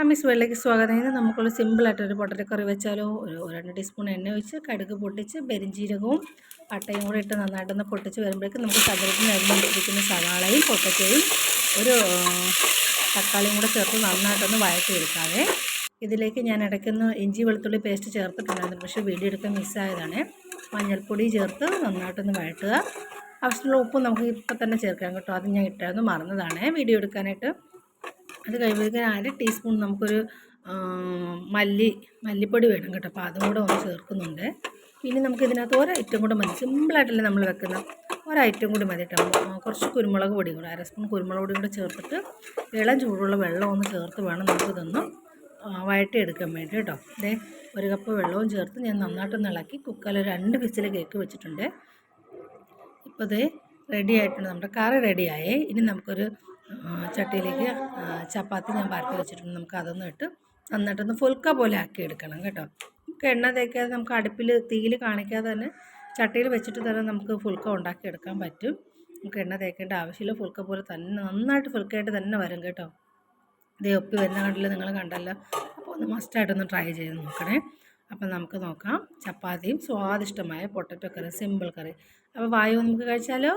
അമ്മീസ് വേളിലേക്ക് സ്വാഗതം. ഇന്ന് നമുക്കുള്ള സിമ്പിളായിട്ടൊരു പൊട്ടറ്റോ കറി വെച്ചാലോ. ഒരു 2 ടീസ്പൂൺ എണ്ണ ഒഴിച്ച് കടുക് പൊട്ടിച്ച് പെരിഞ്ചീരകവും പട്ടയും കൂടെ ഇട്ട് നന്നായിട്ടൊന്ന് പൊട്ടിച്ച് വരുമ്പോഴേക്കും നമുക്ക് ചതുരത്തിന് അരിഞ്ഞ് വെച്ചിരിക്കുന്ന സവാളയും പൊട്ടറ്റോയും ഒരു തക്കാളിയും കൂടെ ചേർത്ത് നന്നായിട്ടൊന്ന് വഴറ്റിയെടുക്കാതെ. ഇതിലേക്ക് ഞാൻ ഇടയ്ക്കൊന്ന് ഇഞ്ചി വെളുത്തുള്ളി പേസ്റ്റ് ചേർത്തിട്ടുണ്ടായിരുന്നു, പക്ഷേ വീഡിയോ എടുക്കാൻ മിസ്സായതാണ്. മഞ്ഞൾപ്പൊടി ചേർത്ത് നന്നായിട്ടൊന്ന് വഴറ്റുക. ആവശ്യമുള്ള ഉപ്പ് നമുക്ക് ഇപ്പം തന്നെ ചേർക്കാം കേട്ടോ, അത് ഞാൻ ഇട്ടായിരുന്നു, മറന്നതാണ് വീഡിയോ എടുക്കാനായിട്ട്. അത് കഴിയുമ്പോഴത്തേക്കും 1/2 ടീസ്പൂൺ നമുക്കൊരു മല്ലിപ്പൊടി വേണം കേട്ടോ, അപ്പോൾ അതും കൂടെ ഒന്ന് ചേർക്കുന്നുണ്ട്. പിന്നെ നമുക്ക് ഇതിനകത്ത് ഒരൈറ്റം കൂടെ മതി, സിമ്പിളായിട്ടല്ലേ നമ്മൾ വെക്കുന്ന, ഒരൈറ്റം കൂടി മതി കേട്ടോ. കുറച്ച് കുരുമുളക് പൊടി കൂടെ, 1/2 സ്പൂൺ കുരുമുളക് പൊടി കൂടെ ചേർത്തിട്ട് ഇളം ചൂടുള്ള വെള്ളം ഒന്ന് ചേർത്ത് വേണം നമുക്കിതൊന്ന് വഴറ്റിയെടുക്കാൻ വേണ്ടി കേട്ടോ. ഇതേ 1 കപ്പ് വെള്ളവും ചേർത്ത് ഞാൻ നന്നായിട്ടൊന്ന് ഇളക്കി കുക്കറിൽ 2 വിസിൽ കേക്ക് വെച്ചിട്ടുണ്ട്. ഇപ്പോൾ ഇത് റെഡി ആയിട്ടുണ്ട്, നമ്മുടെ കറി റെഡിയായേ. ഇനി നമുക്കൊരു ചട്ടിയിലേക്ക് ചപ്പാത്തി ഞാൻ പരത്തി വെച്ചിട്ടുണ്ട്, നമുക്ക് അതൊന്നും ഇട്ട് നന്നായിട്ടൊന്ന് ഫുൽക്ക പോലെ ആക്കി എടുക്കണം കേട്ടോ. നമുക്ക് എണ്ണ തേക്കാതെ നമുക്ക് അടുപ്പിൽ തീയിൽ കാണിക്കാതെ തന്നെ ചട്ടിയിൽ വെച്ചിട്ട് തന്നെ നമുക്ക് ഫുൽക്ക ഉണ്ടാക്കിയെടുക്കാൻ പറ്റും. നമുക്ക് എണ്ണ തേക്കേണ്ട ആവശ്യമില്ല, ഫുൽക്ക പോലെ തന്നെ നന്നായിട്ട് ഫുൽക്കയായിട്ട് തന്നെ വരും കേട്ടോ. ഇതേ ഒപ്പി വരുന്ന കണ്ടില്ല, നിങ്ങൾ കണ്ടല്ലോ. അപ്പോൾ ഒന്ന് മസ്റ്റായിട്ടൊന്ന് ട്രൈ ചെയ്ത് നോക്കണേ. അപ്പം നമുക്ക് നോക്കാം ചപ്പാത്തിയും സ്വാദിഷ്ടമായ പൊട്ടറ്റോ കറി, സിമ്പിൾ കറി. അപ്പോൾ വായു നമുക്ക് കഴിച്ചാലോ.